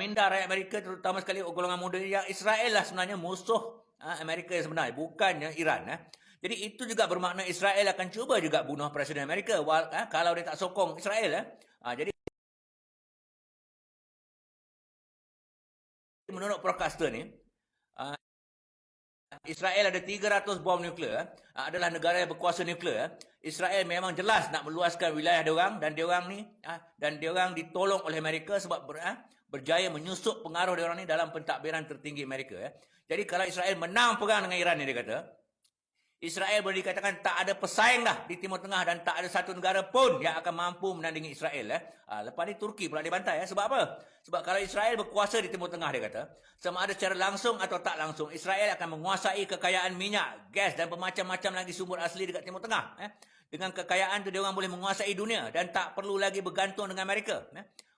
minda rakyat Amerika, terutama sekali golongan muda, yang Israel lah sebenarnya musuh Amerika yang sebenar, bukannya Iran. Jadi itu juga bermakna Israel akan cuba juga bunuh Presiden Amerika kalau dia tak sokong Israel. Jadi menurut broadcaster ni, Israel ada 300 bom nuklear, adalah negara yang berkuasa nuklear. Israel memang jelas nak meluaskan wilayah diorang, dan diorang ni dan diorang ditolong oleh Amerika sebab berjaya menyusup pengaruh diorang ni dalam pentadbiran tertinggi Amerika. Jadi kalau Israel menang perang dengan Iran ni, dia kata Israel boleh dikatakan tak ada pesaing dah di Timur Tengah, dan tak ada satu negara pun yang akan mampu menandingi Israel. Lepas ni Turki pula dibantai. Sebab apa? Sebab kalau Israel berkuasa di Timur Tengah, dia kata, sama ada secara langsung atau tak langsung, Israel akan menguasai kekayaan minyak, gas dan bermacam-macam lagi sumber asli dekat Timur Tengah. Dengan kekayaan tu, dia orang boleh menguasai dunia dan tak perlu lagi bergantung dengan Amerika.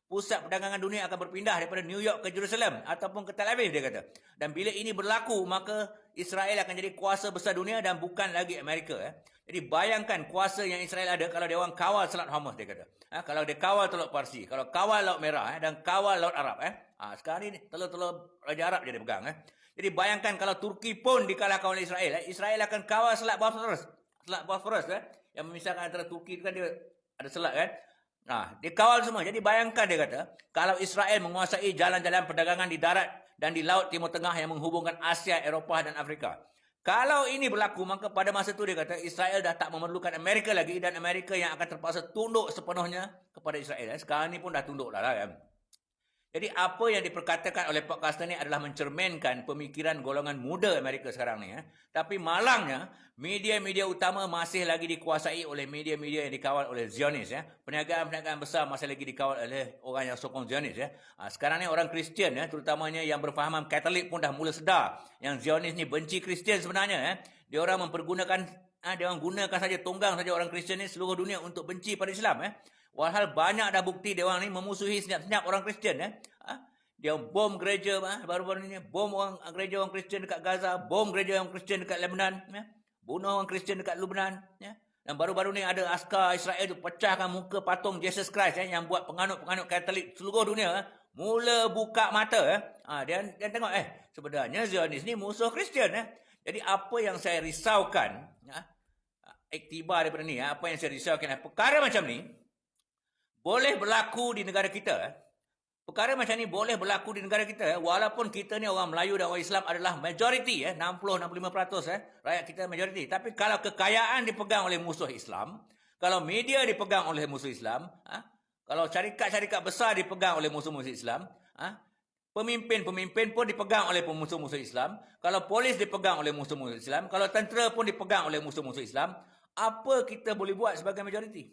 Pusat perdagangan dunia akan berpindah daripada New York ke Jerusalem ataupun ke Tel Aviv, dia kata. Dan bila ini berlaku, maka Israel akan jadi kuasa besar dunia dan bukan lagi Amerika. Jadi bayangkan kuasa yang Israel ada kalau dia orang kawal Selat Hormuz, dia kata. Kalau dia kawal Teluk Parsi, kalau kawal Laut Merah dan kawal Laut Arab. Sekarang ni telur-telur Raja Arab je dia pegang. Jadi bayangkan kalau Turki pun dikalahkan oleh Israel. Israel akan kawal Selat Bosphorus. Selat Bosphorus yang memisahkan antara Turki tu kan, dia ada selat kan. Dia kawal semua. Jadi bayangkan, dia kata, kalau Israel menguasai jalan-jalan perdagangan di darat dan di laut Timur Tengah yang menghubungkan Asia, Eropah dan Afrika. Kalau ini berlaku, maka pada masa itu, dia kata, Israel dah tak memerlukan Amerika lagi, dan Amerika yang akan terpaksa tunduk sepenuhnya kepada Israel. Sekarang ni pun dah tunduk dah kan. Jadi apa yang diperkatakan oleh podcaster ni adalah mencerminkan pemikiran golongan muda Amerika sekarang ni. Tapi malangnya, media-media utama masih lagi dikuasai oleh media-media yang dikawal oleh Zionis. Perniagaan-perniagaan besar masih lagi dikawal oleh orang yang sokong Zionis. Sekarang ni orang Kristian, terutamanya yang berfahaman Katolik pun dah mula sedar yang Zionis ni benci Kristian sebenarnya. Dia orang mempergunakan, dia orang gunakan saja, tunggang saja orang Kristian ni seluruh dunia untuk benci pada Islam. Walhal banyak dah bukti dia orang ni memusuhi senyap-senyap orang Kristian. Dia bom gereja baru-baru ni, bom gereja orang Kristian dekat Gaza, bom gereja orang Kristian dekat Lebanon, bunuh orang Kristian dekat Lebanon. Dan baru-baru ni ada askar Israel tu pecahkan muka patung Jesus Christ yang buat penganut-penganut Katolik seluruh dunia mula buka mata. Dia tengok sebenarnya Zionis ni musuh Kristian. Jadi apa yang saya risaukan, iktibar daripada ni, apa yang saya risaukan, perkara macam ni boleh berlaku di negara kita. Perkara macam ni boleh berlaku di negara kita. Walaupun kita ni orang Melayu dan orang Islam adalah majoriti. 60-65% rakyat kita majoriti. Tapi kalau kekayaan dipegang oleh musuh Islam, kalau media dipegang oleh musuh Islam, kalau syarikat-syarikat besar dipegang oleh musuh-musuh Islam, pemimpin-pemimpin pun dipegang oleh musuh-musuh Islam, kalau polis dipegang oleh musuh-musuh Islam, kalau tentera pun dipegang oleh musuh-musuh Islam, apa kita boleh buat sebagai majoriti?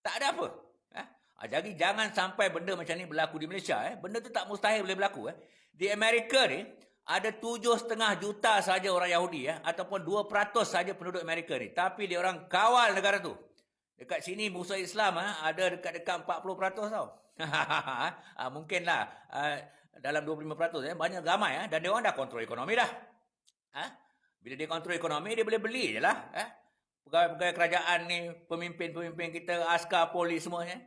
Tak ada apa. Jadi jangan sampai benda macam ni berlaku di Malaysia. Benda tu tak mustahil boleh berlaku. Di Amerika ni ada 7,5 juta saja orang Yahudi, ataupun 2% saja penduduk Amerika ni. Tapi dia orang kawal negara tu. Dekat sini musuh Islam ada dekat-dekat 40% tau. Mungkinlah dalam 25%, banyak ramai, dan dia orang dah kontrol ekonomi dah. Bila dia kontrol ekonomi, dia boleh beli je lah. Pegawai-pegawai kerajaan ni, pemimpin-pemimpin kita, askar, polis semuanya.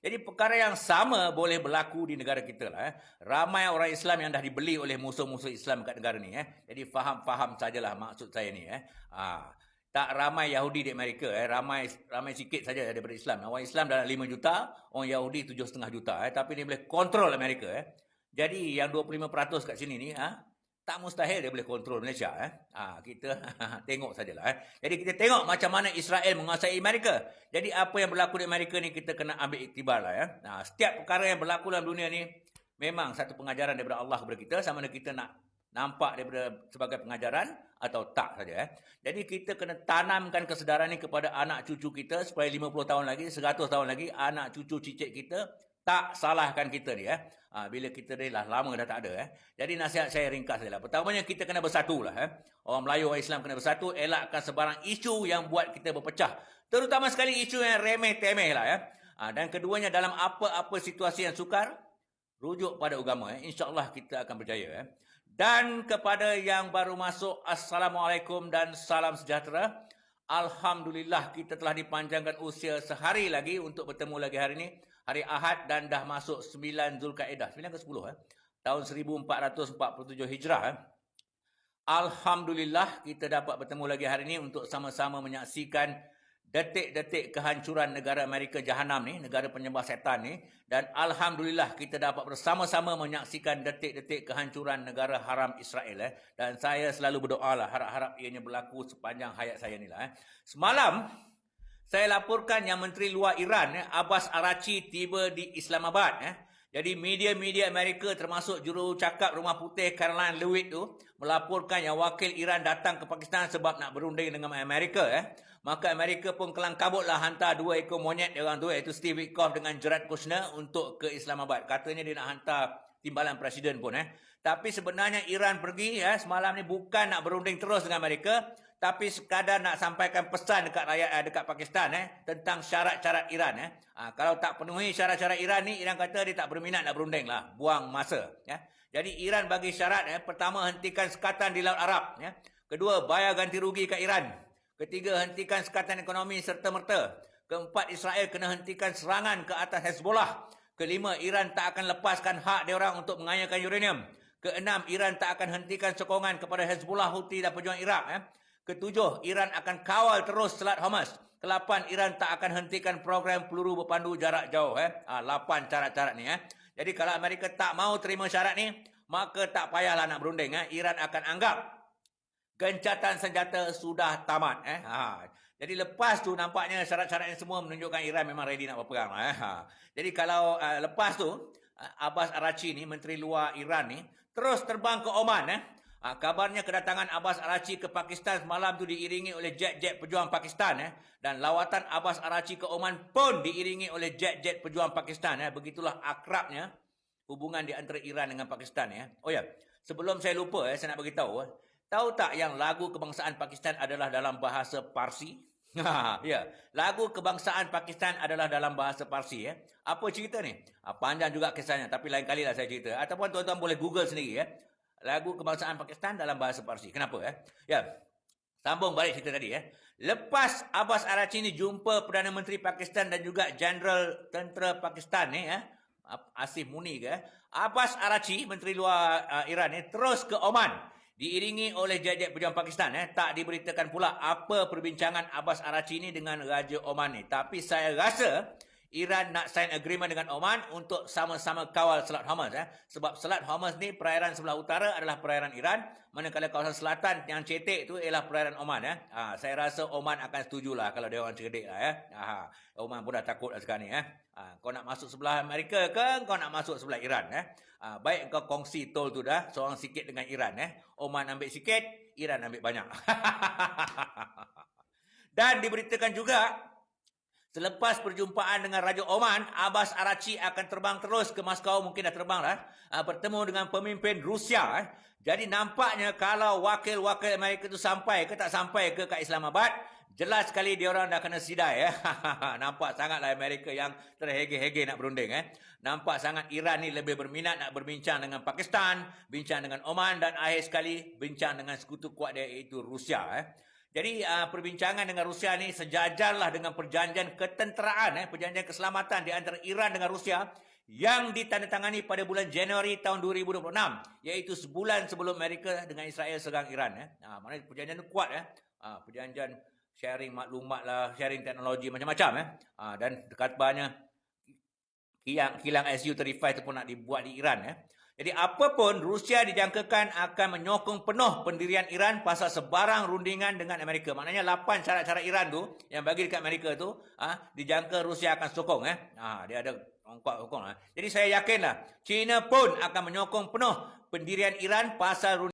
Jadi perkara yang sama boleh berlaku di negara kita lah. Ramai orang Islam yang dah dibeli oleh musuh-musuh Islam kat negara ni. Jadi faham-faham sajalah maksud saya ni. Tak ramai Yahudi di Amerika. Ramai sikit saja daripada Islam. Orang Islam dalam 5 juta, orang Yahudi 7,5 juta. Tapi dia boleh kontrol Amerika. Jadi yang 25% kat sini ni, tak mustahil dia boleh kontrol Malaysia. Kita tengok sajalah. Jadi kita tengok macam mana Israel menguasai Amerika. Jadi apa yang berlaku di Amerika ni kita kena ambil iktibar lah. Setiap perkara yang berlaku dalam dunia ni memang satu pengajaran daripada Allah kepada kita, sama ada kita nak nampak daripada sebagai pengajaran atau tak saja. Jadi kita kena tanamkan kesedaran ni kepada anak cucu kita supaya 50 tahun lagi, 100 tahun lagi anak cucu cicit kita tak salahkan kita ni. Bila kita ni lah lama dah tak ada. Jadi nasihat saya ringkas sajalah. Pertamanya kita kena bersatu lah. Orang Melayu, orang Islam kena bersatu. Elakkan sebarang isu yang buat kita berpecah. Terutama sekali isu yang remeh-temeh lah. Dan keduanya dalam apa-apa situasi yang sukar, rujuk pada agama. InsyaAllah kita akan berjaya. Dan kepada yang baru masuk, Assalamualaikum dan salam sejahtera. Alhamdulillah kita telah dipanjangkan usia sehari lagi untuk bertemu lagi hari ini. hari Ahad dan dah masuk 9 Zulkaidah. 9 ke 10 tahun 1447 Hijrah. Alhamdulillah kita dapat bertemu lagi hari ini untuk sama-sama menyaksikan detik-detik kehancuran negara Amerika Jahanam ni, negara penyembah setan ni, dan alhamdulillah kita dapat bersama-sama menyaksikan detik-detik kehancuran negara haram Israel. Dan saya selalu berdoa lah, harap-harap ianya berlaku sepanjang hayat saya ni lah. Semalam saya laporkan yang Menteri Luar Iran Abbas Araghchi tiba di Islamabad. Jadi media-media Amerika termasuk juru cakap Rumah Putih Caroline Levitt tu melaporkan yang wakil Iran datang ke Pakistan sebab nak berunding dengan Amerika. Maka Amerika pun kelang kabutlah hantar 2 ekor monyet dia orang tu, iaitu Steve Witkoff dengan Jared Kushner untuk ke Islamabad. Katanya dia nak hantar timbalan presiden pun. Tapi sebenarnya Iran pergi semalam ni bukan nak berunding terus dengan Amerika, tapi sekadar nak sampaikan pesan dekat rakyat dekat Pakistan tentang syarat-syarat Iran. Kalau tak penuhi syarat-syarat Iran ni, Iran kata dia tak berminat nak berunding lah, buang masa. Jadi Iran bagi syarat, pertama hentikan sekatan di Laut Arab. Kedua, bayar ganti rugi kat Iran. Ketiga, hentikan sekatan ekonomi serta-merta. Keempat, Israel kena hentikan serangan ke atas Hezbollah. Kelima, Iran tak akan lepaskan hak dia orang untuk mengayakan uranium. Keenam, Iran tak akan hentikan sokongan kepada Hezbollah, Houthi dan pejuang Iraq. Ketujuh, Iran akan kawal terus Selat Hormuz. Kelapan, Iran tak akan hentikan program peluru berpandu jarak jauh. 8 syarat-syarat ni. Jadi kalau Amerika tak mau terima syarat ni, maka tak payahlah nak berunding. Iran akan anggap gencatan senjata sudah tamat. Jadi lepas tu nampaknya syarat-syarat ini semua menunjukkan Iran memang ready nak berperang. Jadi kalau lepas tu Abbas Araghchi ni, Menteri Luar Iran ni, terus terbang ke Oman. Kabarnya kedatangan Abbas Araghchi ke Pakistan semalam tu diiringi oleh jet-jet pejuang Pakistan. Dan lawatan Abbas Araghchi ke Oman pun diiringi oleh jet-jet pejuang Pakistan. Begitulah akrabnya hubungan di antara Iran dengan Pakistan. Oh ya, sebelum saya lupa, saya nak beritahu. Tahu tak yang lagu kebangsaan Pakistan adalah dalam bahasa Parsi? Ya, lagu kebangsaan Pakistan adalah dalam bahasa Parsi. Apa cerita ni? Panjang juga kisahnya, tapi lain kali lah saya cerita. Ataupun tuan-tuan boleh Google sendiri. Lagu kebangsaan Pakistan dalam bahasa Parsi. Kenapa? Ya, sambung balik cerita tadi. Lepas Abbas Araghchi ni jumpa Perdana Menteri Pakistan dan juga Jeneral Tentera Pakistan ni, Asif Munir Abbas Araghchi, Menteri Luar Iran ni, terus ke Oman. Diiringi oleh jet-jet pejuang Pakistan. Tak diberitakan pula apa perbincangan Abbas Araghchi ni dengan Raja Oman ni. Tapi saya rasa Iran nak sign agreement dengan Oman untuk sama-sama kawal Selat Hormuz. Sebab Selat Hormuz ni perairan sebelah utara adalah perairan Iran, manakala kawasan selatan yang cetek tu ialah perairan Oman. Saya rasa Oman akan setujulah kalau dia orang cerdik lah. Oman pun dah takut lah sekarang ni. Kau nak masuk sebelah Amerika ke kau nak masuk sebelah Iran? Baik kau kongsi tol tu dah, seorang sikit dengan Iran. Oman ambil sikit, Iran ambil banyak. Dan diberitakan juga, selepas perjumpaan dengan Raja Oman, Abbas Araghchi akan terbang terus ke Moskow, mungkin dah terbang lah, bertemu dengan pemimpin Rusia. Jadi nampaknya kalau wakil-wakil Amerika itu sampai ke tak sampai ke kat Islamabad, jelas sekali dia orang dah kena sidai. Nampak sangatlah Amerika yang terhege-hege nak berunding. Nampak sangat Iran ni lebih berminat nak berbincang dengan Pakistan, bincang dengan Oman, dan akhir sekali bincang dengan sekutu kuat dia, iaitu Rusia. Jadi perbincangan dengan Rusia ni sejajarlah dengan perjanjian ketenteraan, perjanjian keselamatan di antara Iran dengan Rusia yang ditandatangani pada bulan Januari tahun 2026, iaitu sebulan sebelum Amerika dengan Israel serang Iran. Maknanya perjanjian itu kuat. Perjanjian sharing maklumat lah, sharing teknologi macam-macam. Dan kabarnya kilang SU-35 itu pun nak dibuat di Iran. Jadi apapun, Rusia dijangkakan akan menyokong penuh pendirian Iran pasal sebarang rundingan dengan Amerika. Maknanya 8 syarat-syarat Iran tu yang bagi dekat Amerika tu, dijangka Rusia akan sokong. Dia ada sokong. Jadi saya yakinlah China pun akan menyokong penuh pendirian Iran pasal